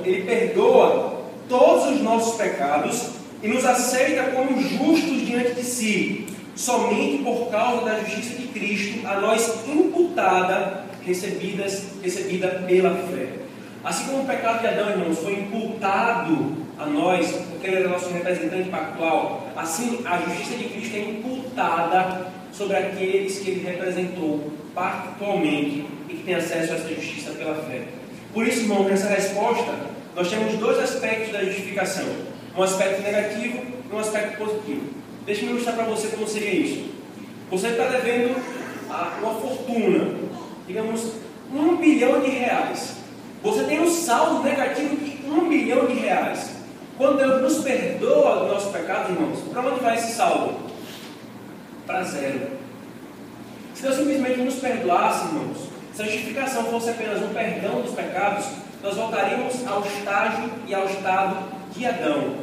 Ele perdoa todos os nossos pecados e nos aceita como justos diante de si, somente por causa da justiça de Cristo, a nós imputada, recebida pela fé. Assim como o pecado de Adão, irmãos, foi imputado a nós, porque ele era nosso representante pactual, assim a justiça de Cristo é imputada sobre aqueles que Ele representou pactualmente e que têm acesso a essa justiça pela fé. Por isso, irmão, nessa resposta, nós temos dois aspectos da justificação: um aspecto negativo e um aspecto positivo. Deixa-me mostrar para você como seria isso. Você está devendo uma fortuna, digamos, R$1 bilhão. Você tem um saldo negativo de R$1 bilhão. Quando Deus nos perdoa do nosso pecado, irmãos, para onde vai esse saldo? Para zero. Se Deus simplesmente nos perdoasse, irmãos, se a justificação fosse apenas um perdão dos pecados, nós voltaríamos ao estágio e ao estado de Adão.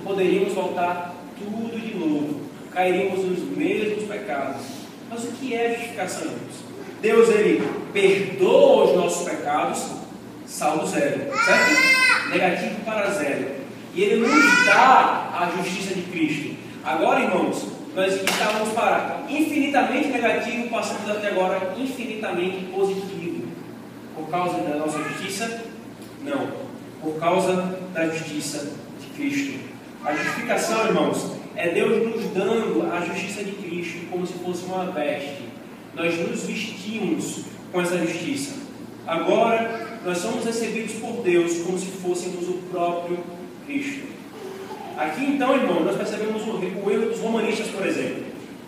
Poderíamos voltar tudo de novo, cairíamos nos mesmos pecados. Mas o que é justificação, irmãos? Deus, Ele perdoa os nossos pecados, saldo zero, certo? Negativo para zero. E Ele nos dá a justiça de Cristo. Agora, irmãos, nós estávamos para infinitamente negativo, passamos até agora infinitamente positivo. Por causa da nossa justiça? Não. Por causa da justiça de Cristo. A justificação, irmãos, é Deus nos dando a justiça de Cristo como se fosse uma veste. Nós nos vestimos com essa justiça. Agora, nós somos recebidos por Deus como se fôssemos o próprio Cristo. Aqui então, irmão, nós percebemos o erro dos romanistas, por exemplo.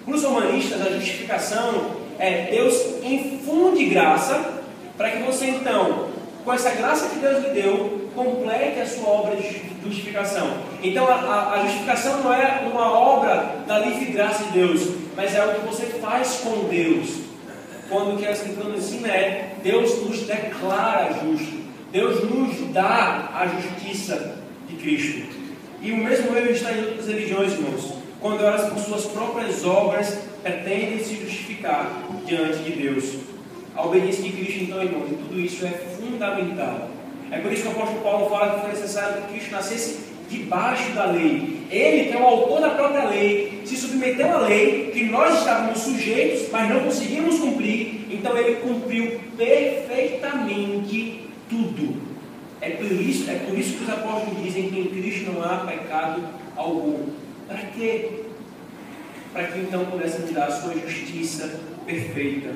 Para os romanistas, a justificação é Deus infunde graça para que você então, com essa graça que Deus lhe deu, complete a sua obra de justificação. Então a justificação não é uma obra da livre graça de Deus, mas é o que você faz com Deus. Quando o que a Escritura nos ensina é Deus nos declara justo, Deus nos dá a justiça de Cristo. E o mesmo erro está em outras religiões, irmãos, quando elas por suas próprias obras pretendem se justificar diante de Deus. A obediência de Cristo, então, irmãos, e tudo isso é fundamental. É por isso que o apóstolo Paulo fala que foi necessário que Cristo nascesse debaixo da lei. Ele, que é o autor da própria lei, se submeteu à lei, que nós estávamos sujeitos, mas não conseguimos cumprir. Então ele cumpriu perfeitamente tudo. É por isso que os apóstolos dizem que em Cristo não há pecado algum. Para quê? Para que então pudesse nos dar a sua justiça perfeita.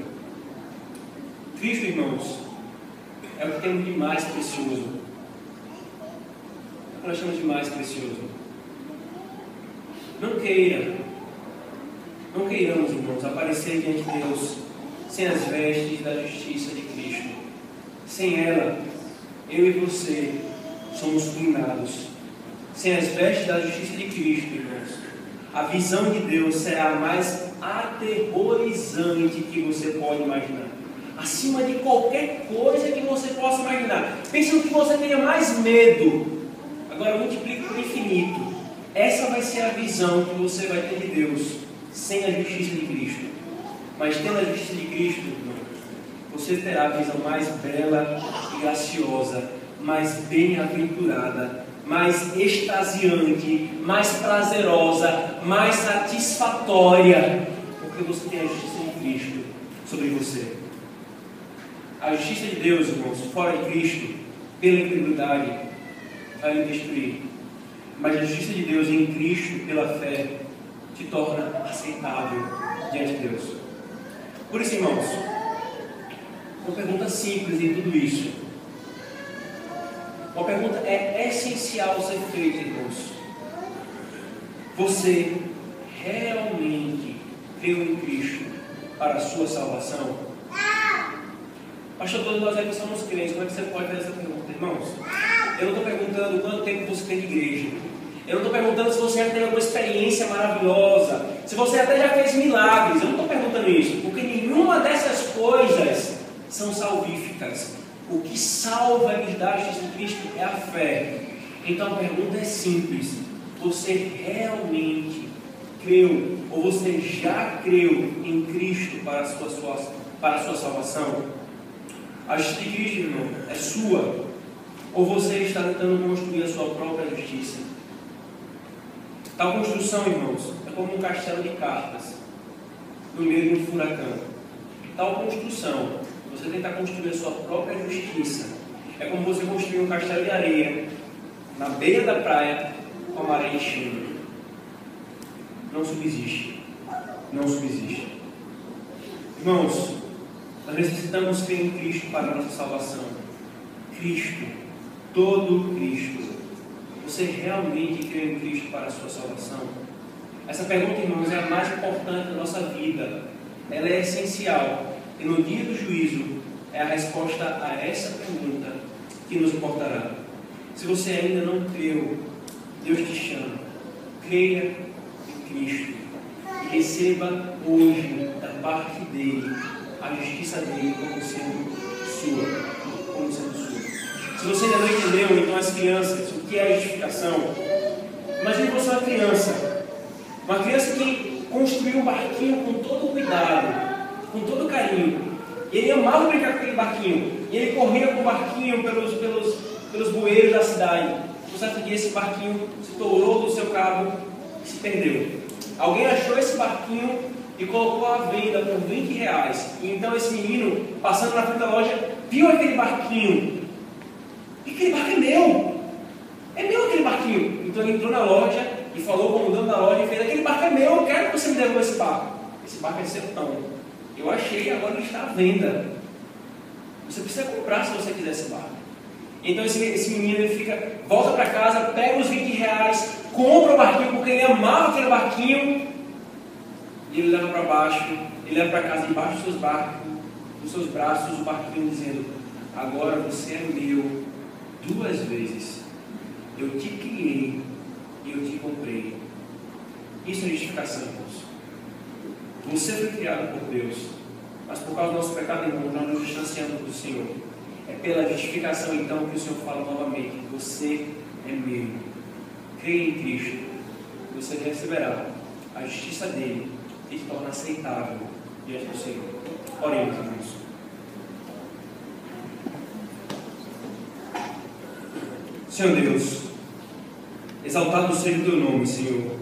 Cristo, irmãos, é o que temos de mais precioso. O que nós chamamos de mais precioso. Não queiramos, irmãos, aparecer diante de Deus sem as vestes da justiça de Cristo. Sem ela, eu e você somos fulminados. Sem as vestes da justiça de Cristo, irmãos, a visão de Deus será a mais aterrorizante que você pode imaginar. Acima de qualquer coisa que você possa imaginar. Pense no que você tenha mais medo. Agora multiplique por infinito. Essa vai ser a visão que você vai ter de Deus sem a justiça de Cristo. Mas tendo a justiça de Cristo, irmão, você terá a visão mais bela e graciosa, mais bem-aventurada, mais extasiante, mais prazerosa, mais satisfatória, porque você tem a justiça de Cristo sobre você. A justiça de Deus, irmãos, fora de Cristo, pela incredulidade, vai lhe destruir. Mas a justiça de Deus em Cristo, pela fé, te torna aceitável diante de Deus. Por isso, irmãos, uma pergunta simples em tudo isso. Uma pergunta é essencial ser feita, irmãos. Você realmente creu em Cristo para a sua salvação? Pastor, todos nós aqui somos crentes. Como é que você pode fazer essa pergunta, irmãos? Eu não estou perguntando quanto tempo você tem de igreja. Eu não estou perguntando se você já teve alguma experiência maravilhosa, se você até já fez milagres. Eu não estou perguntando isso, porque nenhuma dessas coisas são salvíficas. O que salva e nos dá a justiça de Cristo é a fé. Então a pergunta é simples: você realmente creu, ou você já creu em Cristo para a sua salvação? A justiça de Cristo, irmão, é sua, ou você está tentando construir a sua própria justiça? Tal construção, irmãos, é como um castelo de cartas no meio de um furacão. Tal construção, você tentar construir a sua própria justiça, é como você construir um castelo de areia na beira da praia com a maré enchendo. Não subsiste. Não subsiste. Irmãos, nós necessitamos crer em Cristo para a nossa salvação. Cristo, todo Cristo. Você realmente crê em Cristo para a sua salvação? Essa pergunta, irmãos, é a mais importante da nossa vida. Ela é essencial. E no dia do juízo, é a resposta a essa pergunta que nos importará. Se você ainda não creu, Deus te chama. Creia em Cristo. E receba hoje, da parte dele, a justiça dele como sendo sua. Como sendo sua. Se você ainda não entendeu, então as crianças, o que é a justificação? Imagine você uma criança Uma criança que construiu um barquinho com todo cuidado, com todo carinho. Ele amava brincar com aquele barquinho. E ele corria com o barquinho pelos bueiros da cidade. Um certo dia esse barquinho se torou do seu cabo e se perdeu. Alguém achou esse barquinho e colocou à venda por R$20. E então esse menino, passando na frente da loja, viu aquele barquinho. E aquele barco é meu! É meu aquele barquinho! Então ele entrou na loja e falou com o dono da loja e fez: aquele barco é meu, eu quero que você me devolva esse barco. Esse barco é seu, não. Eu achei, agora ele está à venda. Você precisa comprar se você quiser esse barco. Então esse menino ele volta para casa, pega os R$20, compra o barquinho porque ele amava aquele barquinho. E ele leva para baixo, ele leva para casa embaixo dos seus braços, o barquinho dizendo: agora você é meu 2 vezes. Eu te criei e eu te comprei. Isso é justificação, irmãos. Você foi criado por Deus, mas por causa do nosso pecado, irmão, nós nos distanciamos do Senhor. É pela justificação, então, que o Senhor fala novamente: você é meu. Creia em Cristo, você receberá a justiça dele e se torna aceitável diante do Senhor. Oremos, irmãos. Senhor Deus, exaltado seja o teu nome, Senhor.